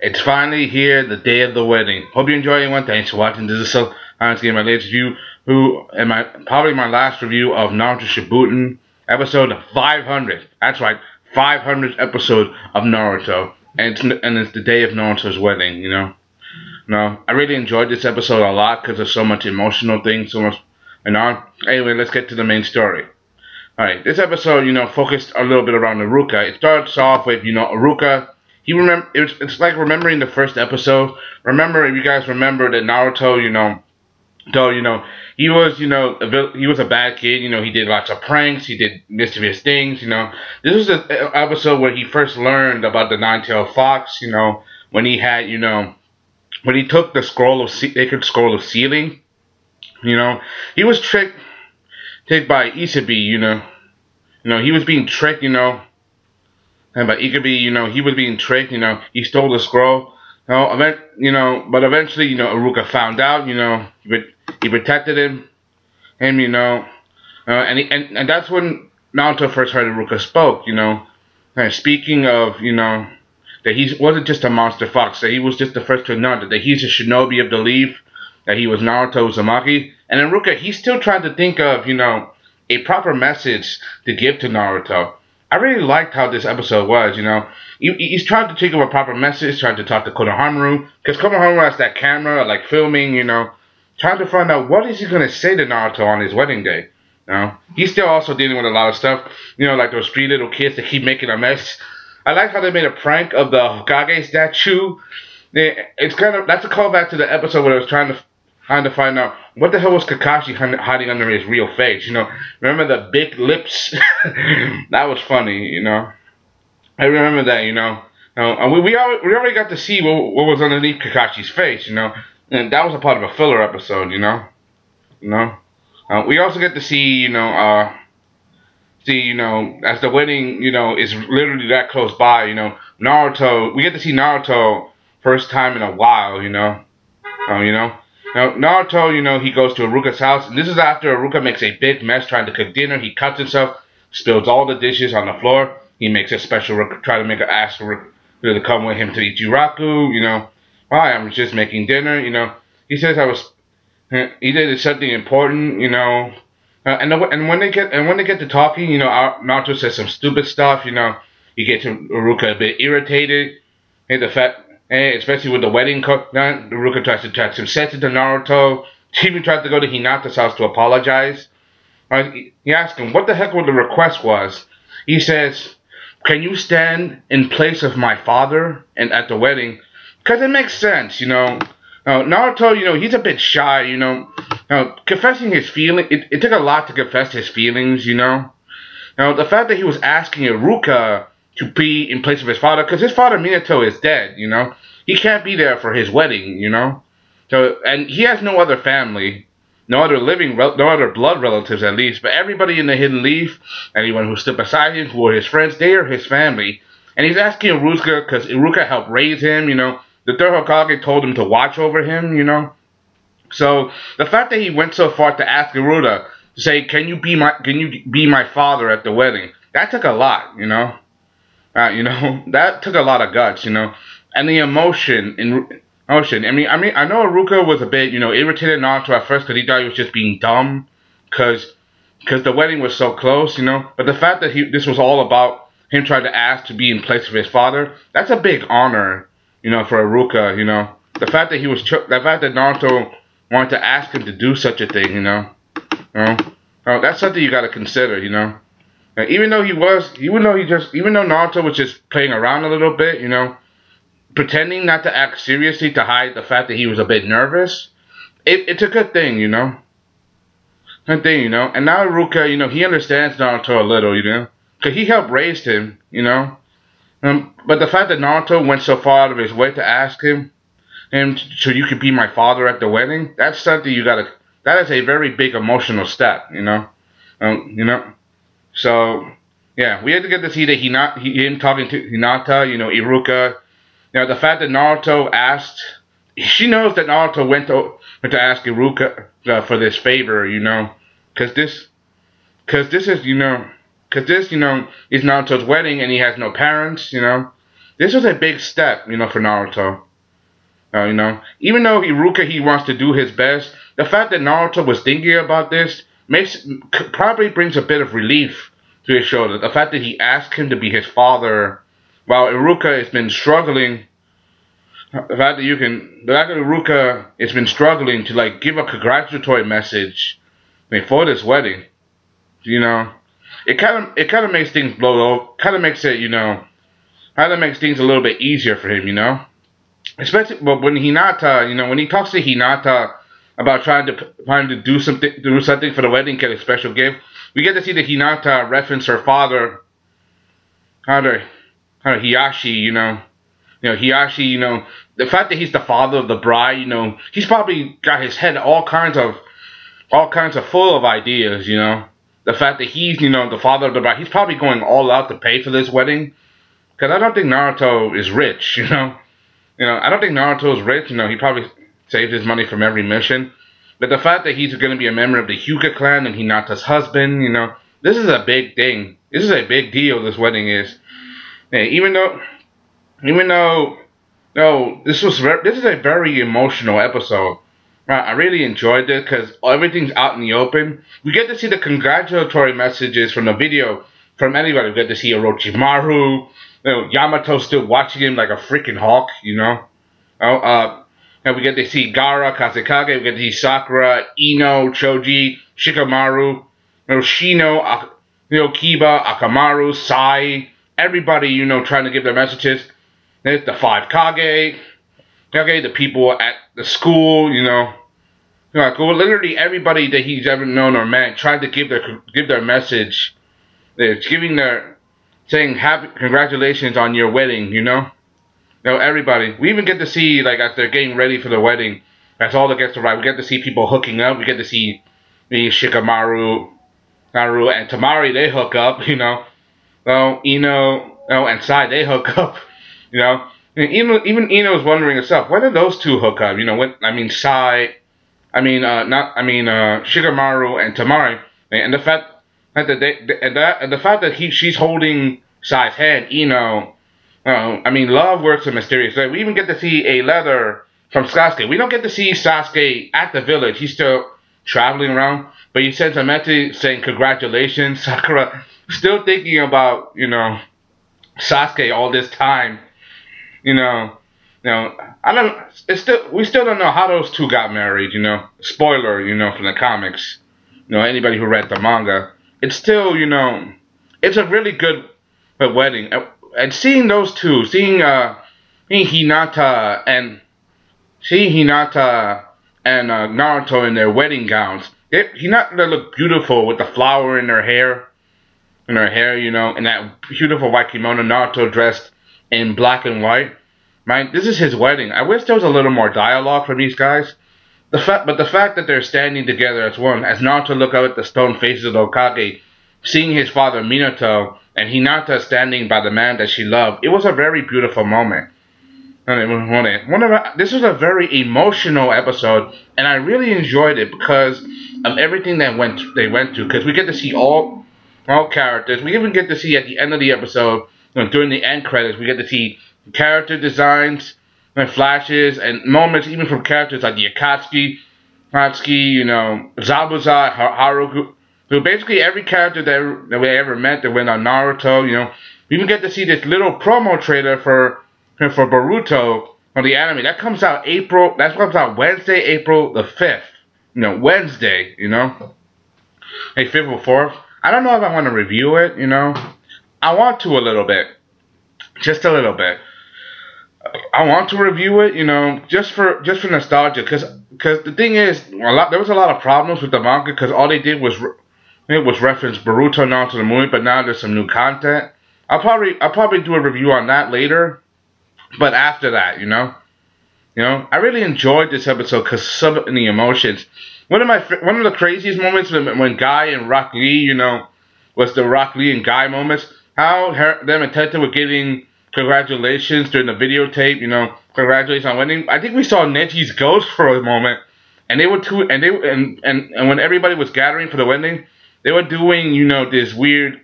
It's finally here, the day of the wedding. Hope you enjoy everyone. Thanks for watching. This is so honestly my latest review, probably my last review of Naruto Shippuden, episode 500. That's right, 500th episode of Naruto, and it's the day of Naruto's wedding. I really enjoyed this episode a lot because there's so much emotional things, so much. Anyway, let's get to the main story. Alright, this episode, focused a little bit around Iruka. It starts off with, Iruka. It's like remembering the first episode. Remember, if you guys remember that Naruto, he was a bad kid. He did lots of pranks. He did mischievous things. This was the episode where he first learned about the nine-tailed fox. When he had, when he took the sacred scroll of sealing. He was tricked by Isabi. He was being tricked. And by Ikabi, he was being tricked, he stole the scroll. But eventually, Iruka found out, he protected him, and that's when Naruto first heard Iruka spoke, speaking of, that he wasn't just a monster fox, that he was just the first to acknowledge that he's a shinobi of the leaf, that he was Naruto Uzumaki, and Iruka, he's still trying to think of, a proper message to give to Naruto. I really liked how this episode was, He's trying to think of a proper message, trying to talk to Konohamaru, because Konohamaru has that camera, like filming, trying to find out what is he going to say to Naruto on his wedding day. He's still also dealing with a lot of stuff, like those three little kids that keep making a mess. I like how they made a prank of the Hokage statue. That's a callback to the episode where I was trying to find out what the hell was Kakashi hiding under his real face. Remember the big lips? That was funny. I remember that. And we already got to see what was underneath Kakashi's face. And that was a part of a filler episode. We also get to see as the wedding is literally that close by. Naruto. We get to see Naruto first time in a while. Now, Naruto, he goes to Iruka's house, and this is after Iruka makes a big mess trying to cook dinner. He cuts himself, spills all the dishes on the floor. He makes a special, try to make an ask for Iruka to come with him to the Jiraku, Why, I'm just making dinner, He says he did something important, and when they get to talking, Naruto says some stupid stuff, He gets Iruka a bit irritated, especially with the wedding cook done. Iruka tries to attach some sense to Naruto. She even tried to go to Hinata's house to apologize. He asked him what the heck the request was. He says, "Can you stand in place of my father and at the wedding?" Because it makes sense, Naruto, he's a bit shy, confessing his feelings. It took a lot to confess his feelings, the fact that he was asking Iruka to be in place of his father, because his father Minato is dead, he can't be there for his wedding, and he has no other family, no other blood relatives at least, but everybody in the Hidden Leaf, anyone who stood beside him, who were his friends, they are his family, and he's asking Iruka because Iruka helped raise him, the third Hokage told him to watch over him, so the fact that he went so far to ask Iruka to say, can you be my father at the wedding, that took a lot, that took a lot of guts, and the emotion. I know Iruka was a bit, irritated Naruto at first because he thought he was just being dumb, because the wedding was so close, But the fact that this was all about him trying to ask to be in place of his father, that's a big honor, for Iruka, The fact that Naruto wanted to ask him to do such a thing, that's something you got to consider, Even though Naruto was just playing around a little bit, pretending not to act seriously to hide the fact that he was a bit nervous, it's a good thing, Good thing, And now Iruka, he understands Naruto a little, because he helped raise him, But the fact that Naruto went so far out of his way to ask him, so you could be my father at the wedding, that's something that is a very big emotional step, So, yeah, we had to get to see that him talking to Hinata, Iruka. The fact that Naruto asked, she knows that Naruto went to ask Iruka for this favor, because this is, is Naruto's wedding and he has no parents, this was a big step, for Naruto. Even though Iruka, he wants to do his best, the fact that Naruto was thinking about this probably brings a bit of relief to his shoulder. The fact that he asked him to be his father, while Iruka has been struggling. The fact that Iruka has been struggling to give a congratulatory message, for this wedding, it kind of makes things blow over. Kind of makes it, kind of makes things a little bit easier for him, Especially, but when Hinata, when he talks to Hinata about trying to do something for the wedding, get a special gift, we get to see that Hinata reference her father, Hiyashi, Hiyashi, the fact that he's the father of the bride, he's probably got his head all kinds of full of ideas, The fact that he's, the father of the bride, he's probably going all out to pay for this wedding. Because I don't think Naruto is rich, I don't think Naruto is rich, he probably saved his money from every mission. But the fact that he's going to be a member of the Hyuga clan and Hinata's husband, this is a big thing. This is a big deal, this wedding is. Even though, this is a very emotional episode. I really enjoyed it because everything's out in the open. We get to see the congratulatory messages from the video from anybody. We get to see Orochimaru, Yamato still watching him like a freaking hawk, and we get to see Gaara, Kazekage, we get to see Sakura, Ino, Choji, Shikamaru, Shino, Kiba, Akamaru, Sai, everybody, trying to give their messages. There's the 5 Kage, the people at the school, literally everybody that he's ever known or met tried to give their message. They're saying happy congratulations on your wedding, everybody. We even get to see, as they're getting ready for the wedding, as all that gets to right, we get to see people hooking up. We get to see Shikamaru, Naru, and Tamari, they hook up, Ino, and Sai, they hook up, And even Ino's wondering herself, when did those two hook up? Shikamaru and Tamari, and the fact that she's holding Sai's hand, love works in mysterious ways. We even get to see a letter from Sasuke. We don't get to see Sasuke at the village. He's still traveling around, but he sends a message saying congratulations. Sakura still thinking about, Sasuke all this time. We still don't know how those two got married, Spoiler, from the comics. Anybody who read the manga. It's still, it's a really good wedding. And seeing those two, seeing Hinata and Naruto in their wedding gowns. Hinata looked beautiful with the flower in her hair, and that beautiful white kimono. Naruto dressed in black and white. This is his wedding. I wish there was a little more dialogue from these guys. But the fact that they're standing together as one, as Naruto look out at the stone faces of the Hokage, seeing his father Minato, and Hinata standing by the man that she loved, it was a very beautiful moment. This was a very emotional episode, and I really enjoyed it because of everything they went through. Because we get to see all characters. We even get to see at the end of the episode, during the end credits, we get to see character designs and flashes and moments, even from characters like the Akatsuki, Zabuza, Haruka. So basically every character that we ever met that went on Naruto, we even get to see this little promo trailer for Boruto on the anime. That comes out Wednesday, April the 5th. Wednesday, Hey, 5th or 4th. I don't know if I want to review it, I want to a little bit. Just a little bit. I want to review it, just for nostalgia, because the thing is, there was a lot of problems with the manga, because all they did was reference Boruto now to the movie, but now there's some new content. I'll probably do a review on that later, but after that, I really enjoyed this episode because so many emotions. One of the craziest moments when Guy and Rock Lee, was the Rock Lee and Guy moments. How them and Teta were getting congratulations during the videotape, congratulations on winning. I think we saw Neji's ghost for a moment, and they were and when everybody was gathering for the wedding, they were doing, this weird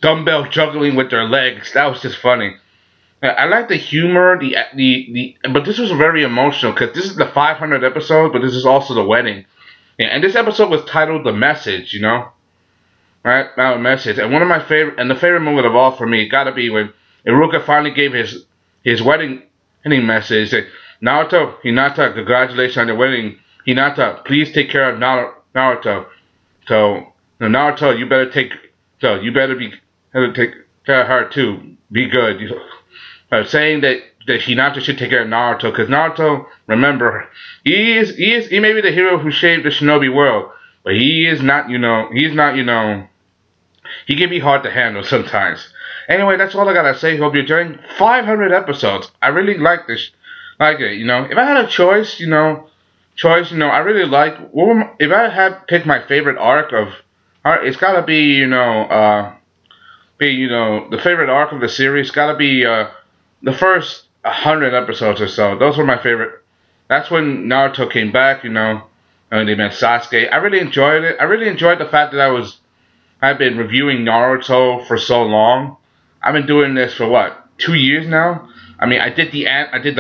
dumbbell juggling with their legs. That was just funny. I like the humor, but this was very emotional because this is the 500th episode, but this is also the wedding. Yeah, and this episode was titled "The Message," right? Now, "The Message," and one of my favorite, and the favorite moment of all for me, gotta be when Iruka finally gave his wedding message. That Naruto, Hinata, congratulations on your wedding. Hinata, please take care of Naruto. So, Naruto, you better take care of her too. Be good. Saying that Hinata should take care of Naruto, because Naruto, remember, he may be the hero who saved the shinobi world, but he is not, he can be hard to handle sometimes. Anyway, that's all I gotta say. Hope you're enjoying 500 episodes. I really like this, like it. If I had a choice, I really like. If I had picked my favorite arc of, it's gotta be, the favorite arc of the series. Gotta be the first 100 episodes or so. Those were my favorite. That's when Naruto came back, and they met Sasuke. I really enjoyed it. I really enjoyed the fact that I've been reviewing Naruto for so long. I've been doing this for what, 2 years now? I mean, I did the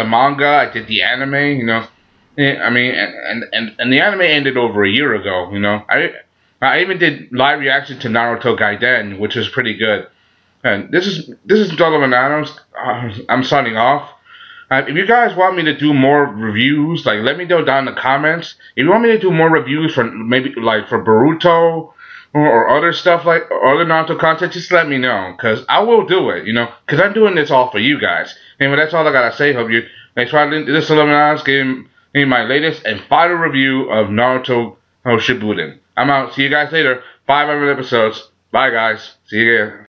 manga, I did the anime, I mean, and the anime ended over a year ago, I even did live reaction to Naruto Gaiden, which was pretty good. And this is Donovan Adams. I'm signing off. If you guys want me to do more reviews, like, let me know down in the comments. If you want me to do more reviews for maybe like for Boruto or other stuff, like or other Naruto content, just let me know, because I will do it, because I'm doing this all for you guys. Anyway, that's all I gotta say. Hope you thanks for watching. This is Donovan Adams giving my latest and final review of Naruto Shippuden. I'm out. See you guys later. 500 episodes. Bye, guys. See you again.